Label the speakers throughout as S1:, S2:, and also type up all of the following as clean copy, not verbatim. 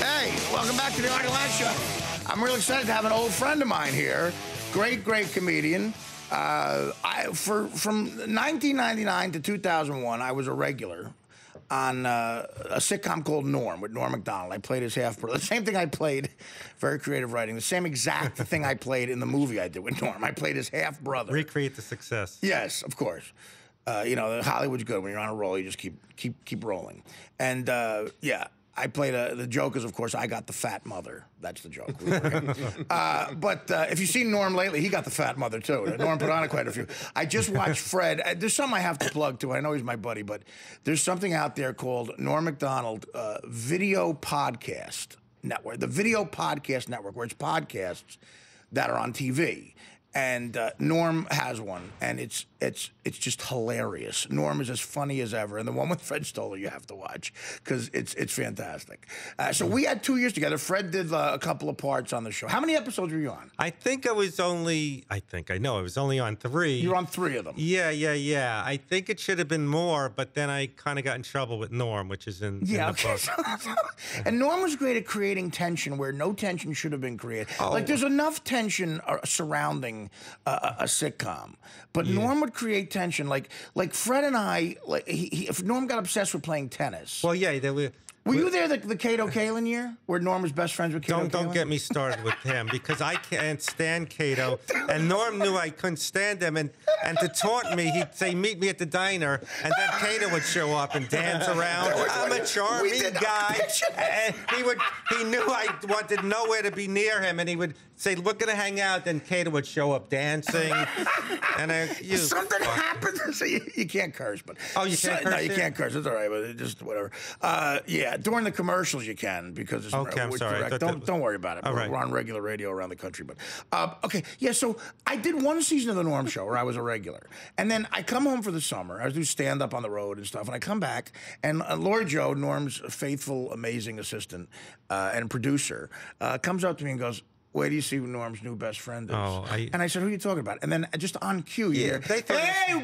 S1: Hey, welcome back to the Artie Lange Show. I'm really excited to have an old friend of mine here. Great comedian. From 1999 to 2001, I was a regular on a sitcom called Norm with Norm Macdonald. I played his half-brother. The same thing I played, very creative writing, the same exact thing I played in the movie I did with Norm. I played his half-brother.
S2: Recreate the success.
S1: Yes, of course. You know, Hollywood's good. When you're on a roll, you just keep rolling. And, yeah. I played the joke is, of course, I got the fat mother. That's the joke. But if you've seen Norm lately, he got the fat mother, too. Norm put on quite a few. I just watched Fred. There's something I have to plug, too. I know he's my buddy, but there's something out there called Norm Macdonald Video Podcast Network, the Video Podcast Network, where it's podcasts that are on TV. And Norm has one, and it's just hilarious. Norm is as funny as ever, and the one with Fred Stoller you have to watch because it's fantastic. So we had 2 years together. Fred did a couple of parts on the show. How many episodes were you on?
S2: I was only on 3.
S1: You were on 3 of them.
S2: Yeah. I think it should have been more, but then I kind of got in trouble with Norm, which is in the book.
S1: And Norm was great at creating tension where no tension should have been created. Oh. Like there's enough tension surrounding a sitcom, but Norm would create tension. Like Fred and I, if Norm got obsessed with playing tennis.
S2: Well, yeah,
S1: Were you there the Cato Kalin year where Norm was best friends with Cato Kalin?
S2: Don't get me started with him because I can't stand Cato, and Norm knew I couldn't stand him, and to taunt me, he'd say, "Meet me at the diner," and then Cato would show up and dance around. I'm a charming guy, and he knew I wanted nowhere to be near him, and he would say, "We're gonna hang out," then Cato would show up dancing, and
S1: something happened. So you can't curse, but
S2: you can't curse.
S1: No, you can't curse. It's all right, but it just whatever. Yeah. During the commercials, you can because it's
S2: I'm sorry.
S1: Don't worry about it.
S2: Right.
S1: We're on regular radio around the country, but okay, yeah. So I did one season of the Norm Show where I was a regular, and then I come home for the summer. I was doing stand up on the road and stuff, and I come back, and Laura Jo, Norm's faithful, amazing assistant and producer, comes up to me and goes, "Where do you see who Norm's new best friend is?" And I said, "Who are you talking about?" And then just on cue, you hear, "Hey,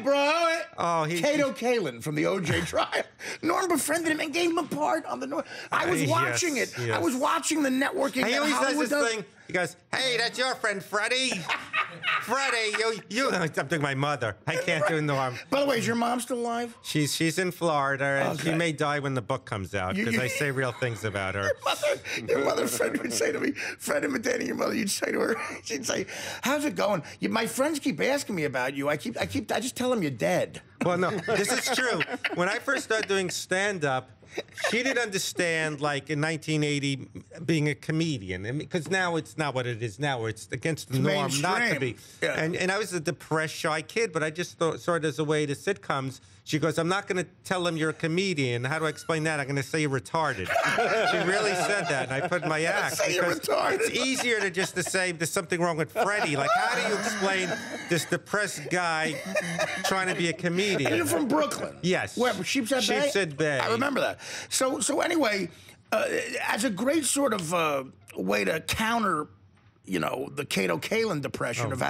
S1: bro!" Cato Kalin from the OJ trial. Norm befriended him and gave him a part on the Norm. I was watching it. Yes. I was watching the networking.
S2: He always does this thing. He goes, "Hey, that's your friend Freddie." Freddie, I'm doing my mother. I can't do Norm.
S1: By the way, is your mom still alive?
S2: She's in Florida, and she may die when the book comes out because I say real things about her.
S1: Your mother, Fred would say to me, Fred imitating your mother, you'd say to her, she'd say, "How's it going? My friends keep asking me about you. I just tell them you're dead."
S2: Well, no, this is true. When I first started doing stand-up, she didn't understand, like, in 1980, being a comedian. Because now it's not what it is now, where it's against the norm not to be.
S1: Yeah.
S2: And I was a depressed, shy kid, but I just saw it as a way to sitcoms. She goes, "I'm not going to tell them you're a comedian. How do I explain that? I'm going to say you're retarded." She really said that, and I put in my act.
S1: Say you're retarded.
S2: It's easier to say there's something wrong with Freddie. Like, how do you explain this depressed guy trying to be a comedian?
S1: And you're from Brooklyn.
S2: Yes.
S1: Where? Sheepshead Bay?
S2: Sheepshead Bay.
S1: I remember that. So anyway, as a great sort of way to counter, the Cato Kalin depression of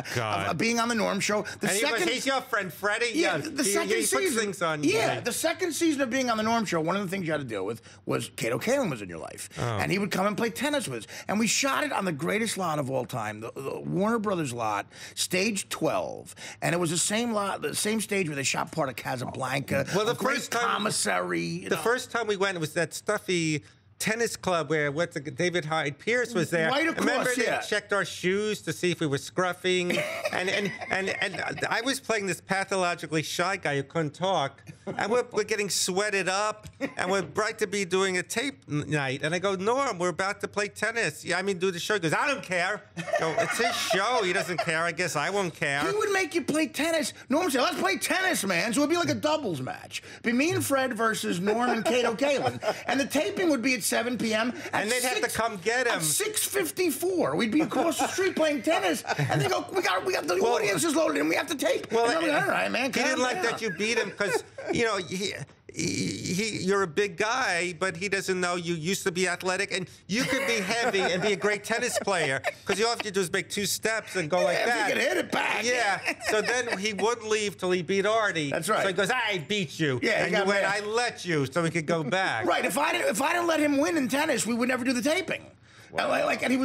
S1: being on the Norm Show.
S2: He's your friend Freddie.
S1: Yeah, the second season.
S2: Puts things on.
S1: Yeah, the second season of being on the Norm Show, one of the things you had to deal with was Cato Kalin was in your life. And he would come and play tennis with us. And we shot it on the greatest lot of all time, the Warner Brothers lot, stage 12. And it was the same lot, the same stage where they shot part of Casablanca.
S2: Well, the first time,
S1: commissary.
S2: The first time we went, it was that stuffy tennis club where David Hyde Pierce was there.
S1: Right across,
S2: remember they checked our shoes to see if we were scruffing, and I was playing this pathologically shy guy who couldn't talk, and we're getting sweated up, and we're bright to be doing a tape night, and I go, "Norm, we're about to play tennis. Yeah, do the show." He goes, "I don't care." So it's his show. He doesn't care. I guess I won't care.
S1: He would make you play tennis. Norm said, "Let's play tennis, man." So it'd be like a doubles match. It'd be me and Fred versus Norm and Cato Kalin, and the taping would be at 7 p.m.
S2: And they'd have to come get him.
S1: At 6:54, we'd be across the street playing tennis, and they go, "We got the audience is loaded, and we have to tape."
S2: Well,
S1: and I'm like, "All right, man."
S2: He didn't like that you beat him because you're a big guy, but he doesn't know you used to be athletic, and you could be heavy and be a great tennis player because all you have to do is make 2 steps and go like that.
S1: You can hit it back.
S2: Yeah. So then he would leave till he beat Artie.
S1: That's right.
S2: So he goes, I beat you.
S1: Yeah,
S2: and you went, I let you, so he could go back.
S1: Right. If I didn't let him win in tennis, we would never do the taping.
S3: Wow.
S1: And he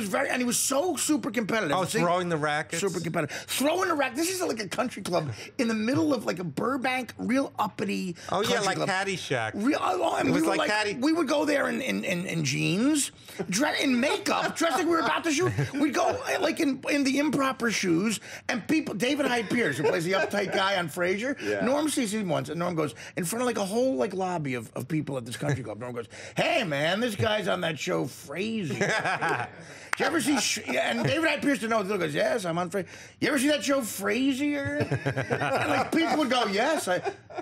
S1: was so super competitive.
S2: Oh, throwing the rackets?
S1: Super competitive. Throwing the racket. This is like a country club in the middle of like a Burbank, real uppity.
S2: Oh yeah, like
S1: club.
S2: Caddyshack.
S1: And
S2: it was like Caddy.
S1: We would go there in jeans, in makeup, dressed like we were about to shoot. We'd go like in the improper shoes, and people. David Hyde Pierce, who plays the uptight guy on Frasier.
S3: Yeah.
S1: Norm sees him once, and Norm goes in front of like a whole like lobby of people at this country club. Norm goes, "Hey man, this guy's on that show Frasier." Did you ever see? And David Hyde Pierce didn't know. He goes, "Yes, I'm on Frasier." You ever see that show Frasier? And like people would go, "Yes,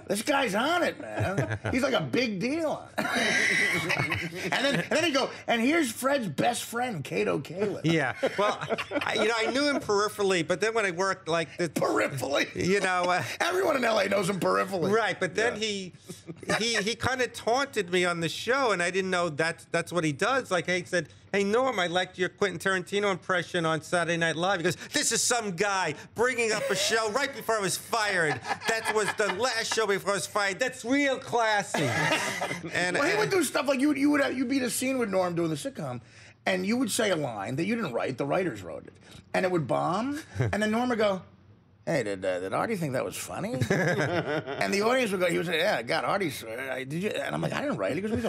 S1: this guy's on it, man. He's like a big deal." and then he'd go, "And here's Fred's best friend, Cato Kalin."
S2: Yeah. Well, I knew him peripherally, but then when I worked like the
S1: Peripherally. Everyone in LA knows him peripherally.
S2: Right, but then he kind of taunted me on the show, and I didn't know that's what he does. Like he said, "Hey Norm, I liked your Quentin Tarantino impression on Saturday Night Live." He goes, "This is some guy bringing up a show right before I was fired. That was the last show before I was fired. That's real classy." And
S1: he would do stuff like you'd be in a scene with Norm doing the sitcom, and you would say a line that you didn't write, the writers wrote it, and it would bomb, and then Norm would go, "Hey, did Artie think that was funny?" And the audience would go, he would say, "Yeah, God, Artie, did you?" And I'm like, "I didn't write it." He goes,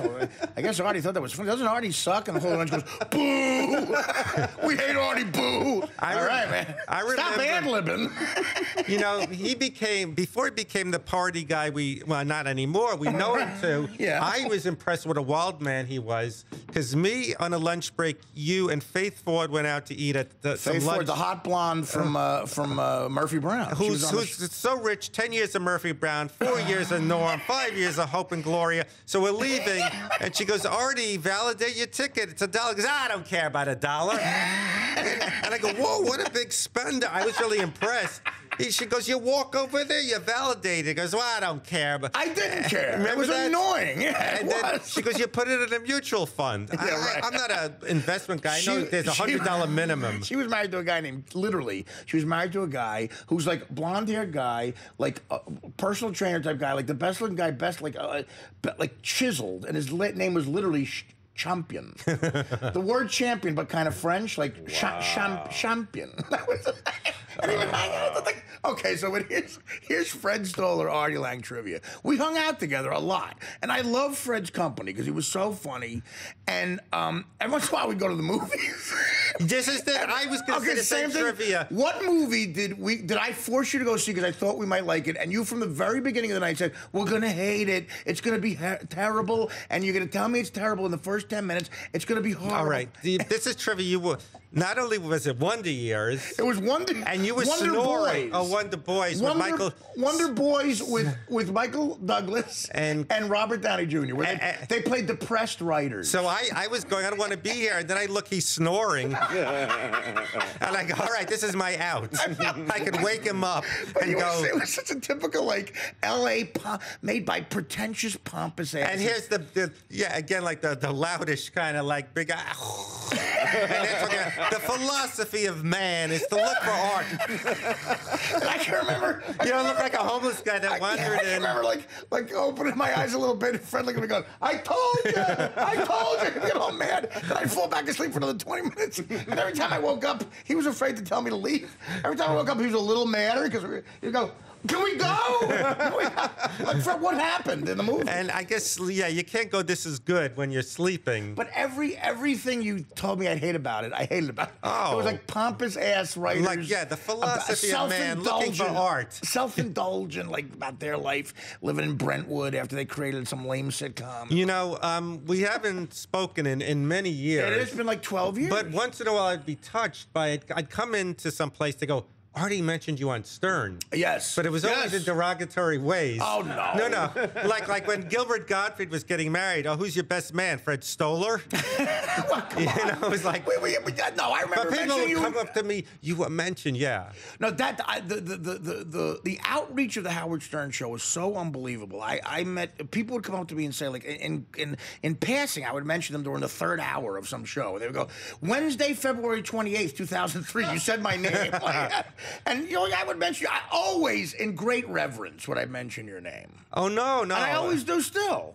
S1: "I guess Artie thought that was funny. Doesn't Artie suck?" And the whole audience goes, "Boo! We hate Artie, boo!" All right, man. Stop ad-libbing.
S2: Before he became the party guy, not anymore, we know him too.
S1: Yeah.
S2: I was impressed with a wild man he was, because me, on a lunch break, you and Faith Ford went out to eat at some lunch.
S1: Ford, the hot blonde from Murphy Brown.
S2: Who's so rich, 10 years of Murphy Brown, 4 years of Norm, 5 years of Hope and Gloria. So we're leaving, and she goes, "Artie, validate your ticket. It's $1." He goes, "I don't care about $1." And I go, "Whoa, what a big spender." I was really impressed. She goes, "You walk over there, you validate it." He goes, "Well, I don't care." But
S1: I didn't care. It was annoying. Yeah,
S2: and then she goes, "You put it in a mutual fund."
S1: Yeah, right.
S2: I'm not an investment guy. I know there's a $100 minimum.
S1: She was married to a guy named, she was married to a guy who's like blonde-haired guy, like a personal trainer type guy, like the best-looking guy, like chiseled, and his name was literally Champion. The word champion, but kind of French, like champion. That was and he would hang out. Like, okay, so here's Fred Stoller, Artie Lange trivia. We hung out together a lot, and I love Fred's company because he was so funny. And every once in a while we'd go to the movies.
S2: This is I was going to say the same trivia.
S1: What movie did I force you to go see because I thought we might like it? And you, from the very beginning of the night, said, "We're going to hate it. It's going to be terrible, and you're going to tell me it's terrible in the first 10 minutes. It's going to be horrible."
S2: All right. This is trivia. Not only was it Wonder Years.
S1: It was Wonder.
S2: And you were
S1: Wonder
S2: snoring.
S1: Boys.
S2: Oh, Wonder Boys with Michael.
S1: Wonder Boys with Michael Douglas and Robert Downey Jr. Where they played depressed writers.
S2: So I was going, "I don't want to be here," and then I look, he's snoring, and I go, "All right, this is my out." I could wake him up and go.
S1: It was such a typical like L.A. made by pretentious pompous ass.
S2: And here's again like the loudest kind of like big. And they're talking about the philosophy of man is to look for art.
S1: And I can remember.
S2: You don't look like a homeless guy that wandered in.
S1: I remember like opening my eyes a little bit and Fred looking at me going, "I told you, I told you." Get all mad. Then I'd fall back asleep for another 20 minutes. And every time I woke up, he was afraid to tell me to leave. Every time I woke up, he was a little madder because he'd go, "Can we go?" Like, Fred, what happened in the movie?
S2: And I guess, you can't go, "This is good" when you're sleeping.
S1: But everything you told me I hated about it.
S2: Oh.
S1: It was like pompous ass writers.
S2: Like, the philosophy of man looking for art.
S1: Self-indulgent, like about their life, living in Brentwood after they created some lame sitcom.
S2: We haven't spoken in many years.
S1: It's been like 12 years.
S2: But once in a while I'd be touched by it. I'd come into some place to go, Artie mentioned you on Stern.
S1: Yes.
S2: But it was always in derogatory ways.
S1: Oh, no.
S2: No. Like when Gilbert Gottfried was getting married. Oh, who's your best man? Fred Stoller? It was like...
S1: no, I remember
S2: But people
S1: mentioning
S2: would come up to me, you were mentioned, yeah.
S1: No, the outreach of the Howard Stern show was so unbelievable. I met... People would come up to me and say, like, in passing, I would mention them during the third hour of some show. They would go, Wednesday, February 28th, 2003, you said my name. And, I would mention you. I always, in great reverence, would I mention your name.
S2: Oh, no.
S1: And I always do still.